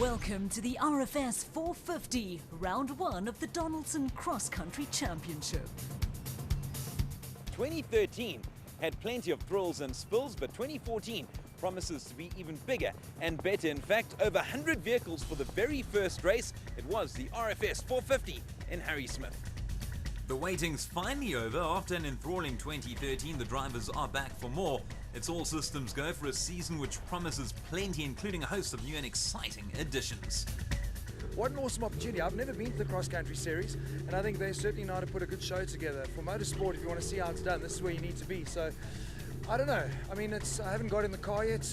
Welcome to the RFS 450, round 1 of the Donaldson Cross Country Championship. 2013 had plenty of thrills and spills, but 2014 promises to be even bigger and better. In fact, over 100 vehicles for the very first race. It was the RFS 450 in Harry Smith. The waiting's finally over. After an enthralling 2013, the drivers are back for more. It's all systems go for a season which promises plenty, including a host of new and exciting additions. What an awesome opportunity. I've never been to the Cross Country Series, and I think they certainly know how to put a good show together. For motorsport, if you want to see how it's done, this is where you need to be. So, I don't know. I mean, I haven't got in the car yet.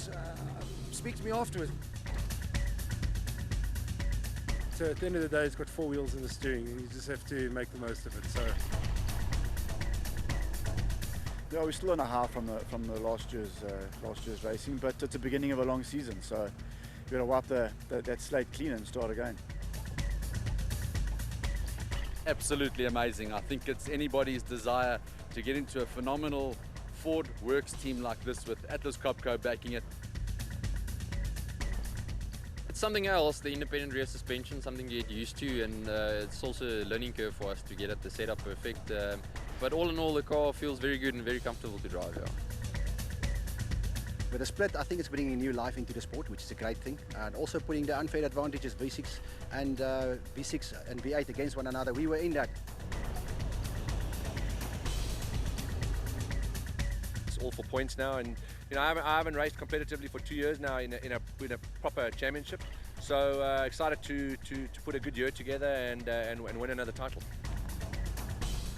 Speak to me afterwards. So at the end of the day, it's got 4 wheels in the steering, and you just have to make the most of it. So. Yeah, we're still on a high from the last year's racing, but it's the beginning of a long season, so we've got to wipe that slate clean and start again. Absolutely amazing. I think it's anybody's desire to get into a phenomenal Ford Works team like this with Atlas Copco backing it. It's something else, the independent rear suspension, something to get used to, and it's also a learning curve for us to get at the setup perfect. But all in all, the car feels very good and very comfortable to drive. Yeah. With the split, I think it's bringing new life into the sport, which is a great thing, and also putting the unfair advantages V6 and V8 against one another. We were in that. It's all for points now, and you know I haven't raced competitively for 2 years now in a proper championship. So excited to put a good year together and win another title.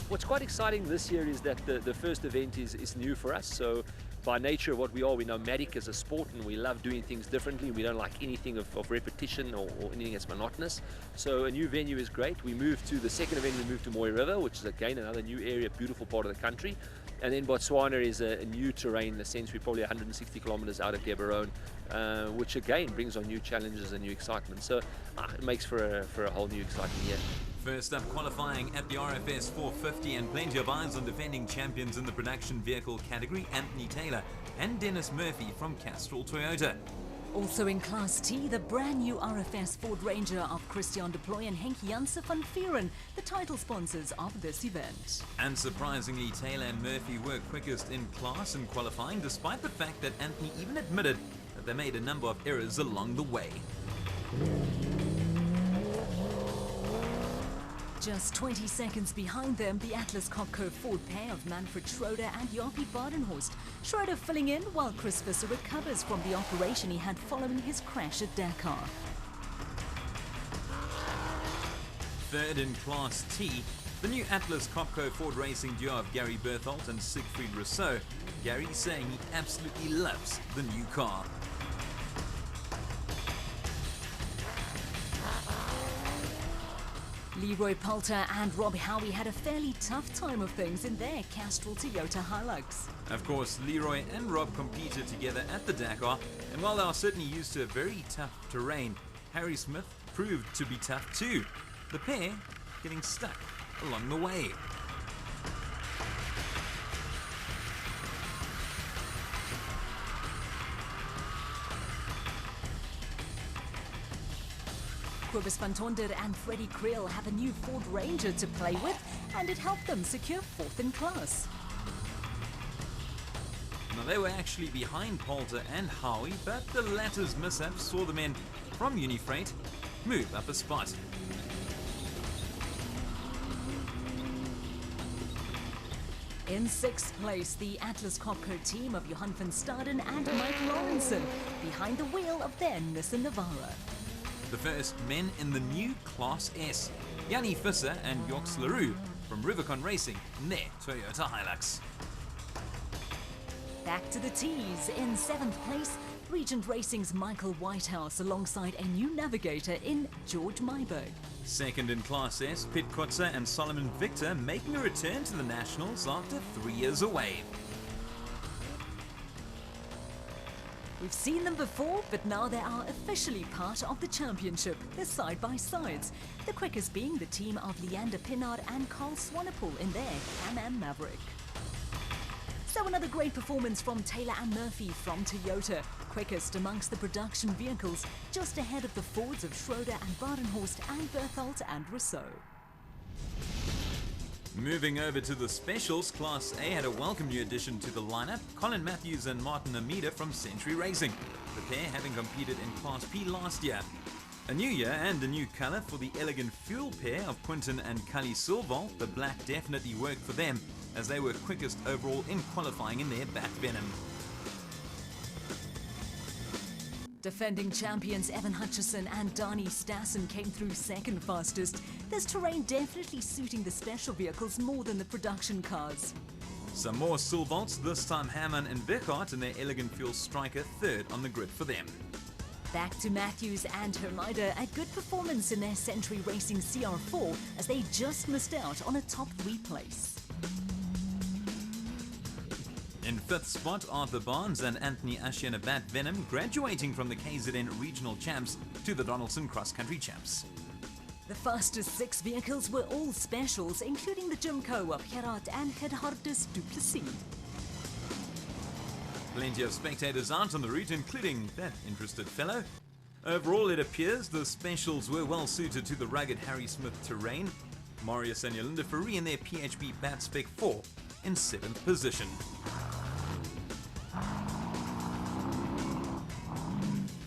What's quite exciting this year is that the first event is new for us. So by nature of what we are, we're nomadic as a sport, and we love doing things differently. We don't like anything of repetition or anything that's monotonous. So a new venue is great. We moved to the second event, we moved to Mooi River, which is again another new area, beautiful part of the country. And then Botswana is a new terrain in the sense we're probably 160 kilometers out of Gaborone, which again brings on new challenges and new excitement. So it makes for a whole new exciting year. First up, qualifying at the RFS 450, and plenty of eyes on defending champions in the production vehicle category, Anthony Taylor and Dennis Murphy from Castrol Toyota. Also in Class T, the brand new RFS Ford Ranger of Christian de Plooy and Henk Janse van Vieren, the title sponsors of this event. And surprisingly, Taylor and Murphy were quickest in class in qualifying, despite the fact that Anthony even admitted that they made a number of errors along the way. Just 20 seconds behind them, the Atlas Copco Ford pair of Manfred Schroeder and Jaapie Badenhorst. Schroeder filling in while Chris Visser recovers from the operation he had following his crash at Dakar. Third in Class T, the new Atlas Copco Ford racing duo of Gary Berthold and Siegfried Rousseau. Gary saying he absolutely loves the new car. Leroy Poulter and Rob Howie had a fairly tough time of things in their Castrol Toyota Hilux. Of course, Leroy and Rob competed together at the Dakar, and while they are certainly used to a very tough terrain, Harry Smith proved to be tough too. The pair getting stuck along the way. Cobus van Tonder and Freddie Creel have a new Ford Ranger to play with, and it helped them secure 4th in class. Now, they were actually behind Poulter and Howie, but the latter's mishap saw the men from Unifreight move up a spot. In 6th place, the Atlas Copco team of Johan van Staden and Mike Lawrenson, behind the wheel of their Nissan Navara. The first men in the new Class S, Jannie Visser and Joks Leroux from Rubicon Racing in their Toyota Hilux. Back to the T's. In 7th place, Regent Racing's Michael Whitehouse alongside a new navigator in George Myberg. Second in Class S, Pit Kotze and Solomon Victor making a return to the Nationals after 3 years away. We've seen them before, but now they are officially part of the championship, the side-by-sides. The quickest being the team of Leander Pinard and Carl Swanepoel in their Can-Am Maverick. So another great performance from Taylor and Murphy from Toyota. quickest amongst the production vehicles, just ahead of the Fords of Schroeder and Badenhorst and Berthold and Rousseau. Moving over to the specials, Class A had a welcome new addition to the lineup, Colin Matthews and Martin Amida from Century Racing, the pair having competed in Class P last year. A new year and a new colour for the elegant fuel pair of Quinton and Cully Silval. The black definitely worked for them, as they were quickest overall in qualifying in their Bat Venom. Defending champions Evan Hutchison and Dani Stassen came through second fastest. This terrain definitely suiting the special vehicles more than the production cars. Some more Silvalts, this time Hamann and Wichart and their elegant fuel striker third on the grid for them. Back to Matthews and Hermida, a good performance in their Century Racing CR4 as they just missed out on a top 3 place. In fifth spot, Arthur Barnes and Anthony Ashe in a Bat Venom, graduating from the KZN Regional Champs to the Donaldson Cross Country Champs. The fastest 6 vehicles were all specials, including the Jimco of Gerard and Gerhardus du Plessis. Plenty of spectators out on the route, including that interested fellow. Overall, it appears the specials were well suited to the rugged Harry Smith terrain. Marius and Yolinda Ferree in their PHB Bat Spec 4 in 7th position.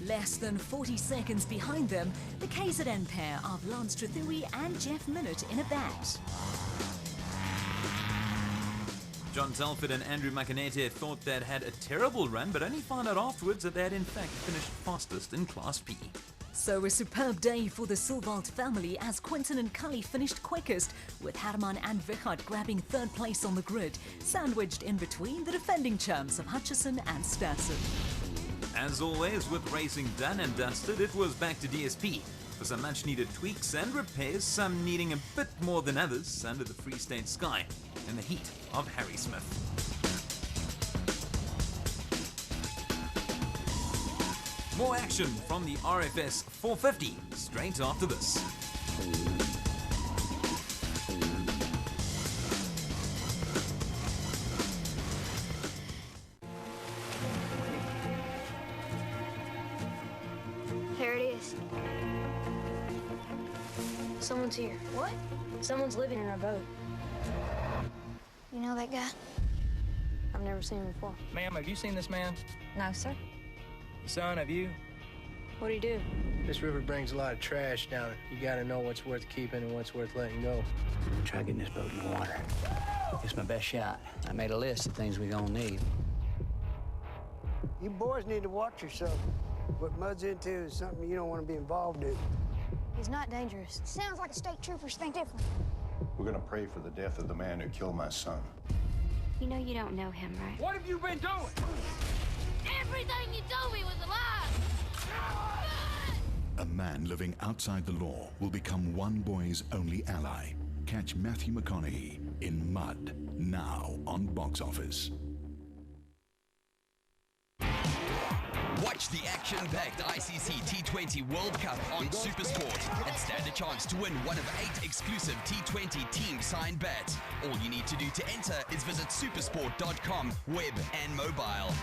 Less than 40 seconds behind them, the KZN pair of Lance Trethewey and Jeff Minute in a Bat. John Telford and Andrew Macanete thought they'd had a terrible run, but only found out afterwards that they had in fact finished fastest in Class P. So a superb day for the Silvalt family as Quinton and Cully finished quickest, with Herman and Wichart grabbing 3rd place on the grid, sandwiched in between the defending champs of Hutchison and Stassen. As always, with racing done and dusted, it was back to DSP for some much needed tweaks and repairs, some needing a bit more than others under the Free State sky in the heat of Harry Smith. More action from the RFS 450 straight after this. There it is. Someone's here. What? Someone's living in our boat. You know that guy? I've never seen him before. Ma'am, have you seen this man? No, sir. Son, have you? What'd he do? This river brings a lot of trash down it. You gotta know what's worth keeping and what's worth letting go. Try getting this boat in the water. It's my best shot. I made a list of things we're gonna need. You boys need to watch yourself. What Mud's into is something you don't want to be involved in. He's not dangerous. Sounds like the state troopers think different. We're gonna pray for the death of the man who killed my son. You know you don't know him, right? What have you been doing? Everything you told me was a lie. A man living outside the law will become one boy's only ally. Catch Matthew McConaughey in Mud, now on Box Office. Watch the action-packed ICC T20 World Cup on SuperSport and stand a chance to win one of 8 exclusive T20 team-signed bats. All you need to do to enter is visit supersport.com, web and mobile.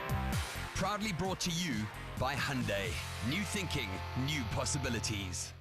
Proudly brought to you by Hyundai. New thinking, new possibilities.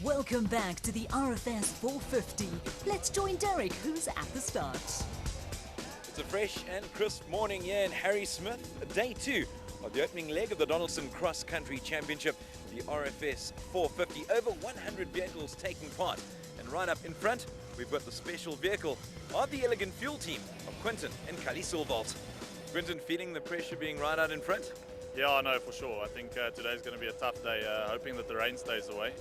Welcome back to the RFS 450. Let's join Derek, who's at the start. It's a fresh and crisp morning here in Harry Smith, day 2 of the opening leg of the Donaldson Cross Country Championship, the RFS 450. Over 100 vehicles taking part. And right up in front, we've got the special vehicle of the Elegant Fuel team of Quinton and Cully Silvalt. Quinton, feeling the pressure being right out in front? Yeah, I know for sure. I think today's going to be a tough day, hoping that the rain stays away.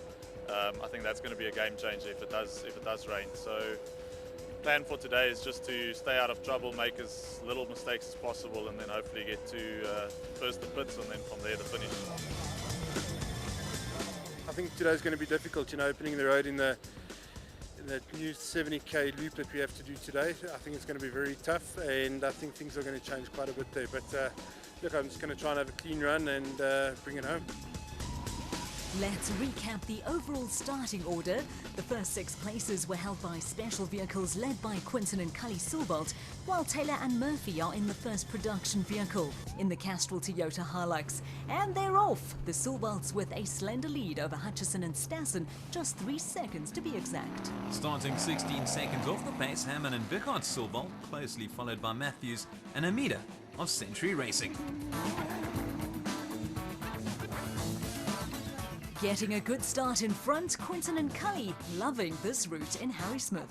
I think that's going to be a game changer if it does rain. So plan for today is just to stay out of trouble, make as little mistakes as possible, and then hopefully get to first the pits and then from there the finish. I think today's going to be difficult, opening the road in the new 70k loop that we have to do today. I think it's going to be very tough, and I think things are going to change quite a bit there. But look, I'm just going to try and have a clean run and bring it home. Let's recap the overall starting order. The first 6 places were held by special vehicles led by Quinton and Cully Silvalt, while Taylor and Murphy are in the first production vehicle in the Castrol Toyota Hilux. And they're off! The Silvalts with a slender lead over Hutchison and Stassen, just 3 seconds to be exact. Starting 16 seconds off the pace, Hammond and Vickard Silvalt, closely followed by Matthews and Amida of Century Racing. Getting a good start in front, Quinton and Cully loving this route in Harry Smith.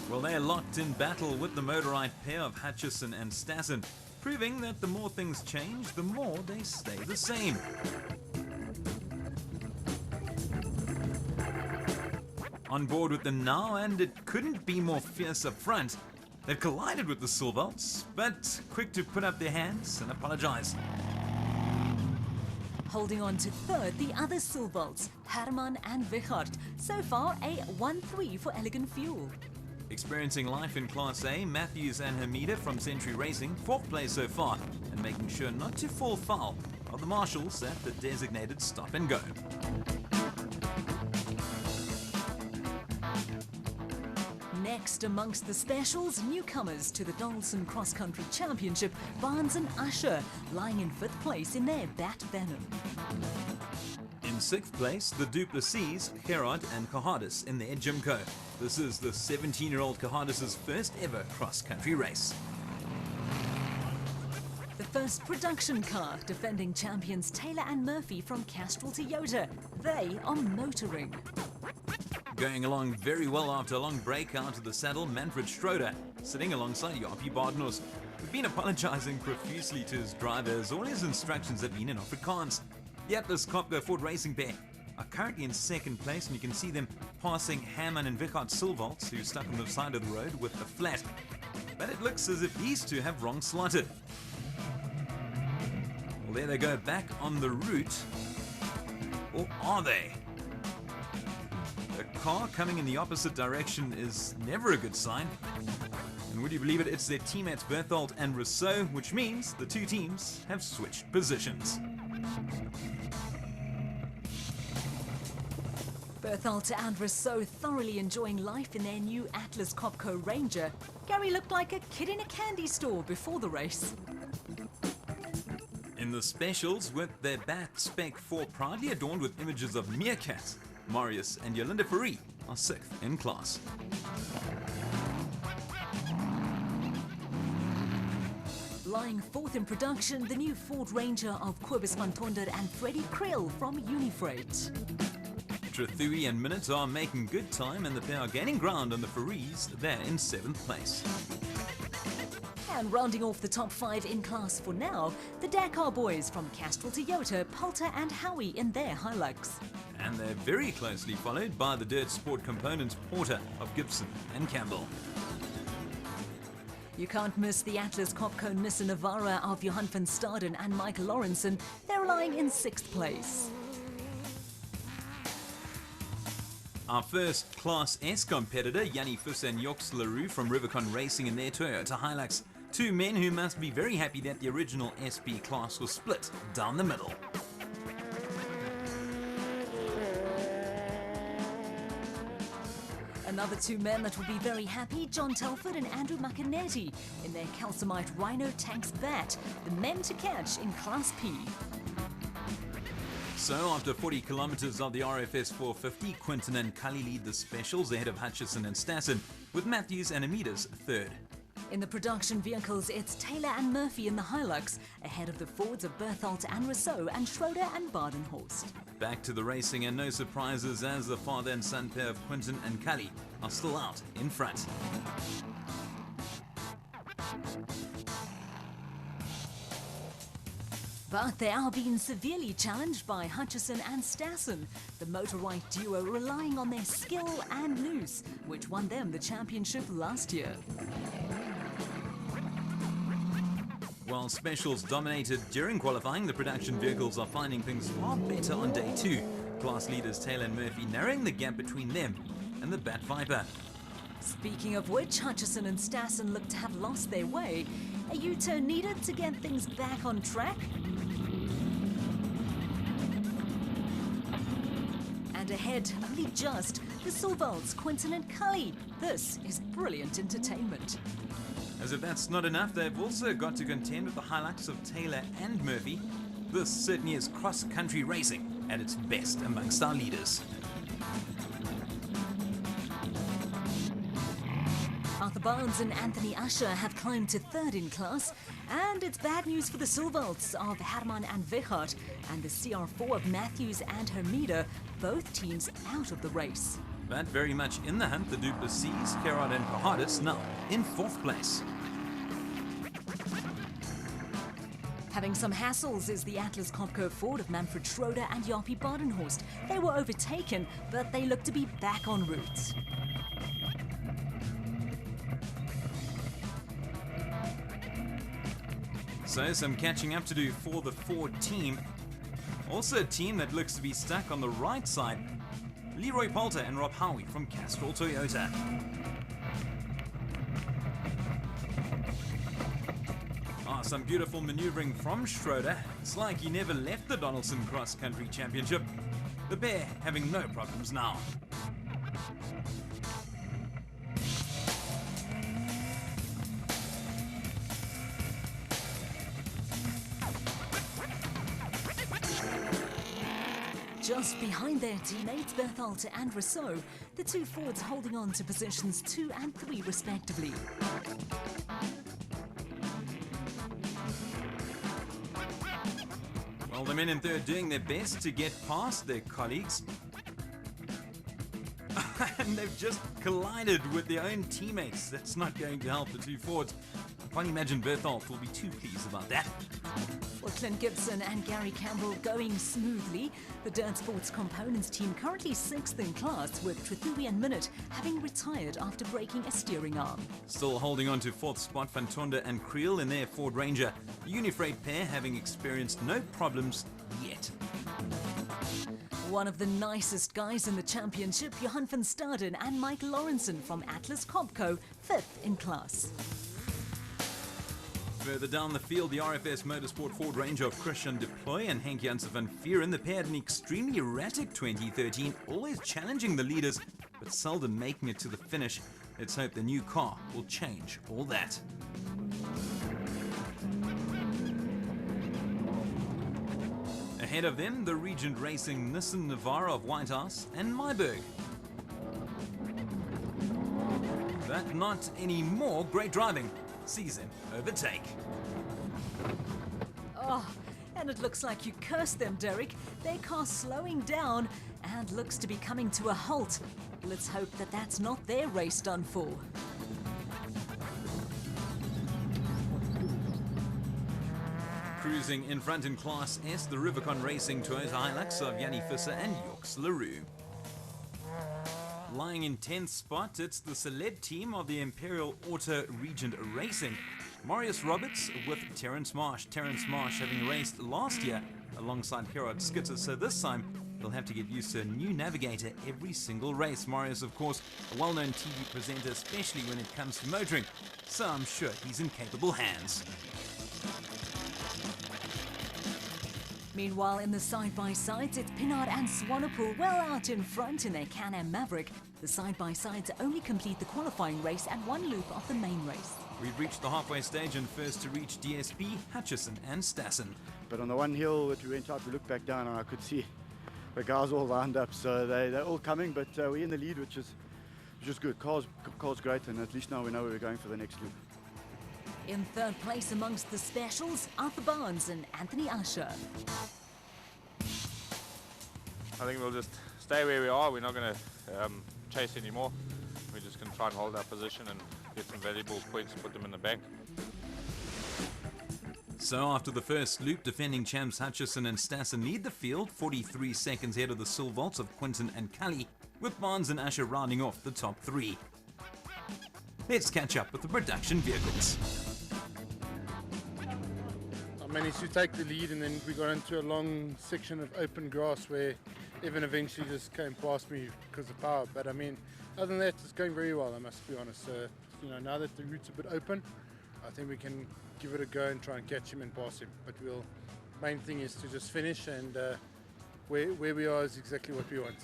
Well, they're locked in battle with the motorized pair of Hutchison and Stassen, proving that the more things change, the more they stay the same. On board with them now, and it couldn't be more fierce up front. They've collided with the Silvalts, but quick to put up their hands and apologize. Holding on to third, the other Silvalts, Herman and Vickard. So far, a 1-3 for Elegant Fuel. Experiencing life in Class A, Matthews and Hamida from Century Racing, 4th place so far, and making sure not to fall foul of the marshals at the designated stop and go. Next amongst the specials, newcomers to the Donaldson Cross Country Championship, Barnes and Usher, lying in 5th place in their Bat Venom. In 6th place, the Duplessis, Gerard and Cahardis in their Jimco. This is the 17-year-old Cahardis' first ever cross-country race. The first production car, defending champions Taylor and Murphy from Castrol Toyota. They are motoring. Going along very well after a long break out of the saddle, Manfred Schroeder, sitting alongside Jaapie Badenhorst, who's been apologizing profusely to his drivers. All his instructions have been in Afrikaans. The Atlas Copco Ford Racing pair are currently in 2nd place, and you can see them passing Hammond and Vickard Silvalts, who stuck on the side of the road with the flat. But it looks as if these two have wrong slotted. Well, there they go, back on the route. Or are they? A car coming in the opposite direction is never a good sign. And would you believe it, it's their teammates Berthold and Rousseau, which means the two teams have switched positions. Berthold and Rousseau thoroughly enjoying life in their new Atlas Copco Ranger. Gary looked like a kid in a candy store before the race. In the specials, with their Bat Spec 4 proudly adorned with images of Meerkat, Marius and Yolinda Farie are 6th in class. Lying 4th in production, the new Ford Ranger of Kobus van Tonder and Freddie Krill from Unifreight. Trethui and Minotaur making good time, and the pair are gaining ground on the Faries. They're in 7th place. And rounding off the top 5 in class for now, the Dakar boys from Castrol Toyota, Poulter and Howie in their Hilux. And they're very closely followed by the Dirt Sport Components Porter of Gibson and Campbell. You can't miss the Atlas Copco Nissan Navara of Johan van Staden and Mike Lawrenson. They're lying in 6th place. Our first Class S competitor, Yanni Fuss and Joks Leroux from Rubicon Racing in their Toyota Hilux. Two men who must be very happy that the original SP class was split down the middle. Another two men that will be very happy, John Telford and Andrew McInerney in their Calcimite Rhino Tanks Bat, the men to catch in Class P. So after 40 kilometers of the RFS 450, Quinton and Cully lead the specials ahead of Hutchison and Stassen, with Matthews and Amidas 3rd. In the production vehicles, it's Taylor and Murphy in the Hilux, ahead of the Fords of Berthold and Rousseau and Schroeder and Badenhorst. Back to the racing, and no surprises as the father and son pair of Quinton and Cully are still out in front. But they are being severely challenged by Hutchison and Stassen, the motor-white duo relying on their skill and nous, which won them the championship last year. While specials dominated during qualifying, the production vehicles are finding things far better on day 2. Class leaders Taylor and Murphy narrowing the gap between them and the Bat Viper. Speaking of which, Hutchison and Stassen look to have lost their way. A U-turn needed to get things back on track? ahead, only just, the Silvalds, Quinton and Cully. This is brilliant entertainment. As if that's not enough, they've also got to contend with the highlights of Taylor and Murphy. This certainly is cross-country racing at its best amongst our leaders. Arthur Barnes and Anthony Usher have climbed to third in class, and it's bad news for the Silvalds of Herman and Wegard and the CR4 of Matthews and Hermida, both teams out of the race. But very much in the hunt, the Du Plessis, Gerard and Pahadis now in fourth place. Having some hassles is the Atlas Copco Ford of Manfred Schroeder and Jaapie Badenhorst. They were overtaken, but they look to be back en route. So some catching up to do for the Ford team. Also a team that looks to be stuck on the right side. Leroy Poulter and Rob Howie from Castrol Toyota. Some beautiful maneuvering from Schroeder. It's like he never left the Donaldson Cross Country Championship. The pair having no problems now. Just behind their teammates Berthalte and Rousseau, the two Fords holding on to positions 2 and 3 respectively. Well, the men in third doing their best to get past their colleagues. And they've just collided with their own teammates. That's not going to help the two Fords. I can't imagine Berthalte will be too pleased about that. Well, Clint Gibson and Gary Campbell going smoothly. The Dirt Sports Components team currently 6th in class, with Trethewey and Minute having retired after breaking a steering arm. Still holding on to 4th spot, Van Tonder and Creel in their Ford Ranger. The Unifreight pair having experienced no problems yet. One of the nicest guys in the championship, Johan van Staden and Mike Lawrenson from Atlas Copco, 5th in class. Further down the field, the RFS Motorsport Ford Ranger of Christian Deploy and Henk Janssen van Vuuren. The pair had an extremely erratic 2013, always challenging the leaders, but seldom making it to the finish. Let's hope the new car will change all that. Ahead of them, the Regent Racing Nissan Navara of Whitehouse and Myburg. But not anymore. Great driving. Season overtake. Oh, and it looks like you cursed them, Derek. Their car slowing down and looks to be coming to a halt. Let's hope that that's not their race done for. Cruising in front in Class S, the Rubicon Racing Toyota Hilux of Yanni Visser and Joks Leroux. Lying in 10th spot, it's the celeb team of the Imperial Auto Regent Racing. Marius Roberts with Terence Marsh. Terence Marsh having raced last year alongside Gerard Skitter, so this time he'll have to get used to a new navigator every single race. Marius, of course, a well-known TV presenter, especially when it comes to motoring, so I'm sure he's in capable hands. Meanwhile, in the side-by-sides, it's Pinard and Swanepoel well out in front in their Can-Am Maverick. The side-by-sides only complete the qualifying race and one loop of the main race. We've reached the halfway stage and first to reach DSP, Hutchison and Stassen. But on the one hill that we went out, we looked back down and I could see the guys all lined up. So they're all coming, but we're in the lead, which is good. Car's great, and at least now we know where we're going for the next loop. In third place amongst the specials, Arthur Barnes and Anthony Usher. I think we'll just stay where we are. We're not going to chase anymore. We're just going to try and hold our position and get some valuable points and put them in the bank. So after the first loop, defending champs Hutchison and Stassen lead the field, 43 seconds ahead of the Silvalds of Quinton and Cully, with Barnes and Usher rounding off the top three. Let's catch up with the production vehicles. I managed to take the lead, and then we got into a long section of open grass where Evan eventually just came past me because of power. But I mean, other than that, it's going very well, I must be honest. Now that the route's a bit open, I think we can give it a go and try and catch him and pass him. But main thing is to just finish, and where we are is exactly what we want.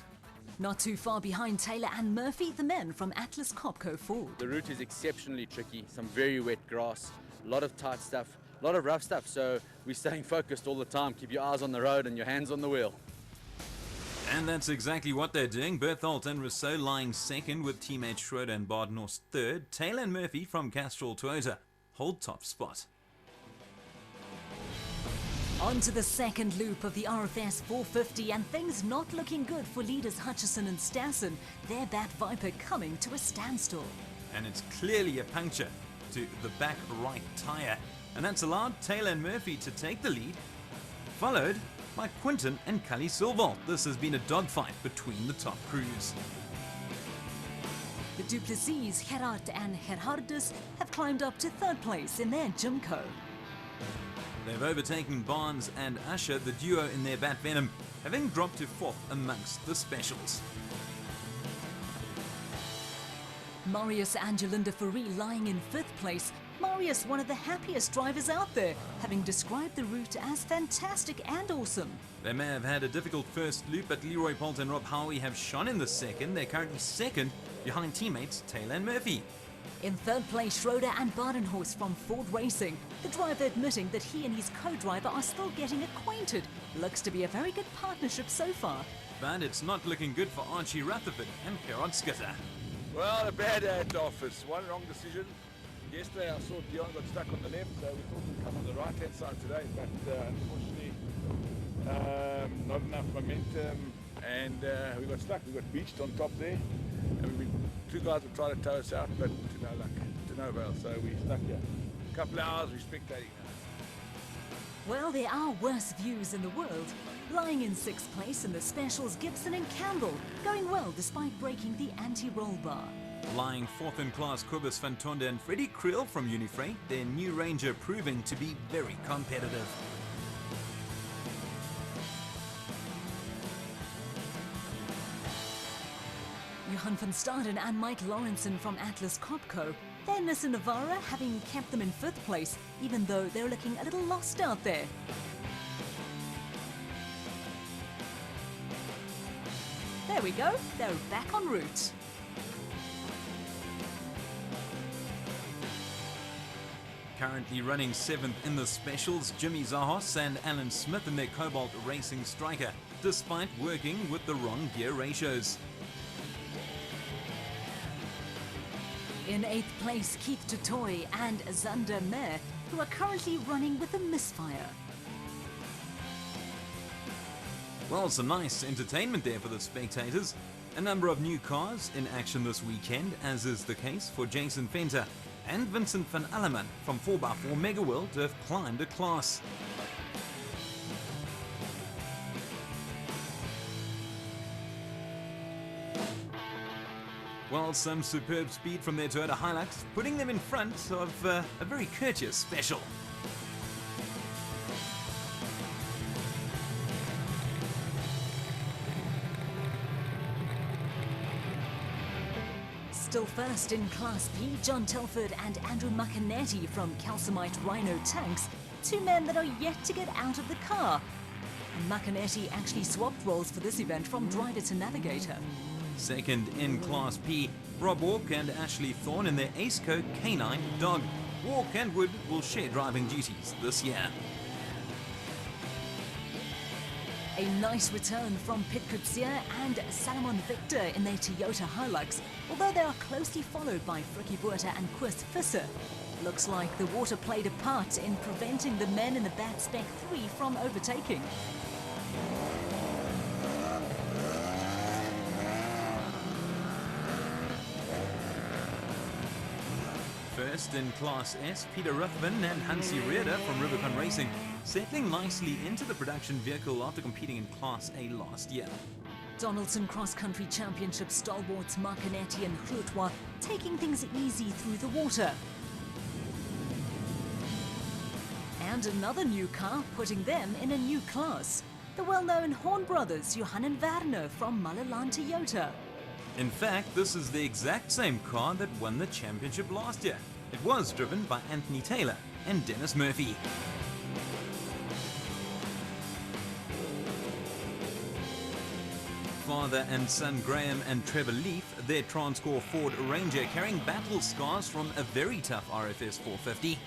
Not too far behind Taylor and Murphy, the men from Atlas Copco Ford. The route is exceptionally tricky, some very wet grass, a lot of tight stuff, a lot of rough stuff, so we're staying focused all the time. Keep your eyes on the road and your hands on the wheel. And that's exactly what they're doing. Berthold and Rousseau lying second with teammates Schroeder and Badenhorst third. Taylor and Murphy from Castrol Toyota hold top spot. On to the second loop of the RFS 450, and things not looking good for leaders Hutchison and Stassen. Their Bat Viper coming to a standstill. And it's clearly a puncture to the back right tyre. And that's allowed Taylor and Murphy to take the lead, followed by Quinton and Cully Silval. This has been a dogfight between the top crews. The Duplessis, Gerard and Gerhardus have climbed up to third place in their Jimco. They've overtaken Barnes and Usher, the duo in their Bat Venom, having dropped to fourth amongst the specials. Marius and Jolinda Fourie lying in fifth place. Marius, one of the happiest drivers out there, having described the route as fantastic and awesome. They may have had a difficult first loop, but Leroy Poult and Rob Howie have shone in the second. They're currently second behind teammates Taylor and Murphy. In third place, Schroeder and Badenhorst from Ford Racing. The driver admitting that he and his co-driver are still getting acquainted. Looks to be a very good partnership so far. But it's not looking good for Archie Rutherford and Gerard Skitter. Well, a bad day at the office. One wrong decision. Yesterday I saw Dion got stuck on the left, so we thought we'd come on the right-hand side today, but unfortunately not enough momentum, and we got stuck. We got beached on top there, and two guys were trying to tow us out, but to no luck, to no avail, so we stuck here. A couple of hours, we're spectating now. Well, there are worse views in the world. Lying in sixth place in the specials, Gibson and Campbell, going well despite breaking the anti-roll bar. Lying fourth in class, Kobus van Tonde and Freddie Creel from Unifreight, their new Ranger proving to be very competitive. Johan van Staden and Mike Lawrenson from Atlas Copco. Their Nissan Navara having kept them in fifth place, even though they're looking a little lost out there. There we go, they're back en route. Currently running seventh in the specials, Jimmy Zahos and Alan Smith in their Cobalt Racing Striker, despite working with the wrong gear ratios. In eighth place, Keith Tutoy and Zander Mer, who are currently running with a misfire. Well, some nice entertainment there for the spectators. A number of new cars in action this weekend, as is the case for Jason Venter and Vincent van Alleman from 4x4 Mega World to have climbed a class. Well, some superb speed from their Toyota Hilux, putting them in front of a very courteous special. Still first in Class P, John Telford and Andrew McInerney from Calcimite Rhino Tanks, two men that are yet to get out of the car. McInerney actually swapped roles for this event from driver to navigator. Second in Class P, Rob Walk and Ashley Thorne in their Aceco K9 Dog. Walk and Wood will share driving duties this year. A nice return from Pit Kutsia and Salomon Victor in their Toyota Hilux, although they are closely followed by Frikkie Buerta and Koos Visser. Looks like the water played a part in preventing the men in the Bat Spec 3 from overtaking. First in Class S, Peter Ruthven and Hansi Reeder from Rubicon Racing, settling nicely into the production vehicle after competing in Class A last year. Donaldson Cross Country Championship stalwarts Marcanetti and Grootwa taking things easy through the water. And another new car putting them in a new class. The well-known Horn brothers Johan and Werner from Malalan Toyota. In fact, this is the exact same car that won the championship last year. It was driven by Anthony Taylor and Dennis Murphy. father and son Graham and Trevor Leaf, their Transcore Ford Ranger carrying battle scars from a very tough RFS 450.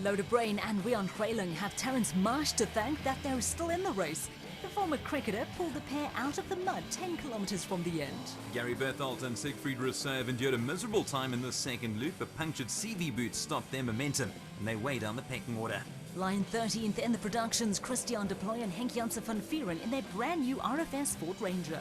Loda Brain and Rian Hreiling have Terence Marsh to thank that they're still in the race. The former cricketer pulled the pair out of the mud 10 kilometres from the end. Gary Berthold and Siegfried Rousseau have endured a miserable time in the second loop. A punctured CV boot stopped their momentum, and they way down the pecking order. Lying 13th in the productions, Christian de Ploy and Henk Janssen van Vieren in their brand new RFS Ford Ranger.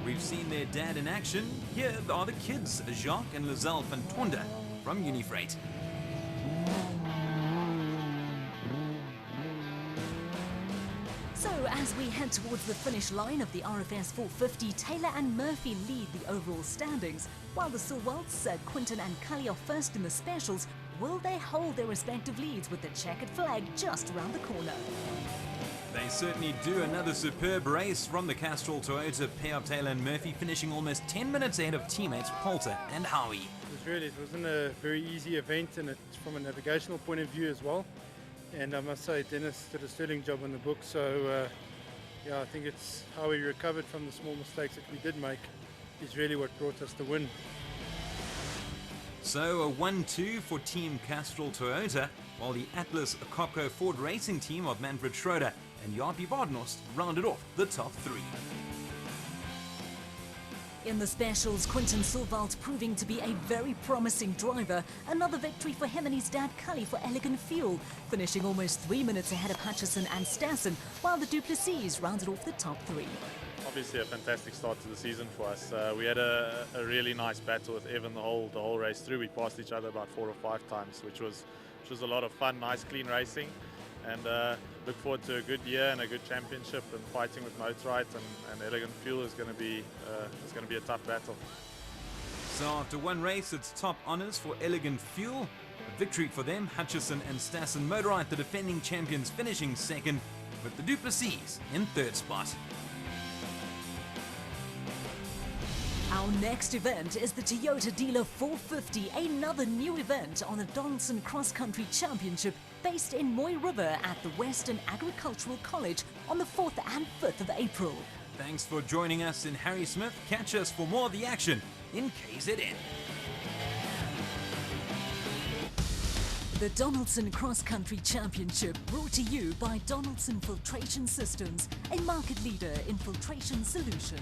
We've seen their dad in action. Here are the kids, Jacques and Lizelle van Tonda from Unifreight. So as we head towards the finish line of the RFS 450, Taylor and Murphy lead the overall standings, while the Sewelts, Quinton and Cully are first in the specials. Will they hold their respective leads with the checkered flag just around the corner? They certainly do. Another superb race from the Castrol Toyota pair of Taylor and Murphy, finishing almost 10 minutes ahead of teammates Poulter and Howie. It wasn't a very easy event, and it's from a navigational point of view as well. And I must say, Dennis did a sterling job on the book. So, yeah, I think it's how we recovered from the small mistakes that we did make is really what brought us the win. So a 1-2 for Team Castrol Toyota, while the Atlas Copco Ford Racing team of Manfred Schroeder and Jarpi Badenhorst rounded off the top three. In the specials, Quinton Sewelt proving to be a very promising driver. Another victory for him and his dad Cully for Elegant Fuel, finishing almost 3 minutes ahead of Hutchison and Stassen, while the Duplessis rounded off the top three. Obviously a fantastic start to the season for us. We had a really nice battle with Evan the whole race through. We passed each other about 4 or 5 times, which was a lot of fun, nice clean racing. And look forward to a good year and a good championship, and fighting with Motorite and Elegant Fuel is going to be a tough battle. So after one race, it's top honours for Elegant Fuel. A victory for them, Hutchison and Stassen. Motorite, the defending champions, finishing second, with the Duplessis in third spot. Our next event is the Toyota Dealer 450, another new event on the Donaldson Cross Country Championship, based in Moy River at the Western Agricultural College on the 4th and 5th of April. Thanks for joining us in Harry Smith. Catch us for more of the action in KZN. The Donaldson Cross Country Championship, brought to you by Donaldson Filtration Systems, a market leader in filtration solutions.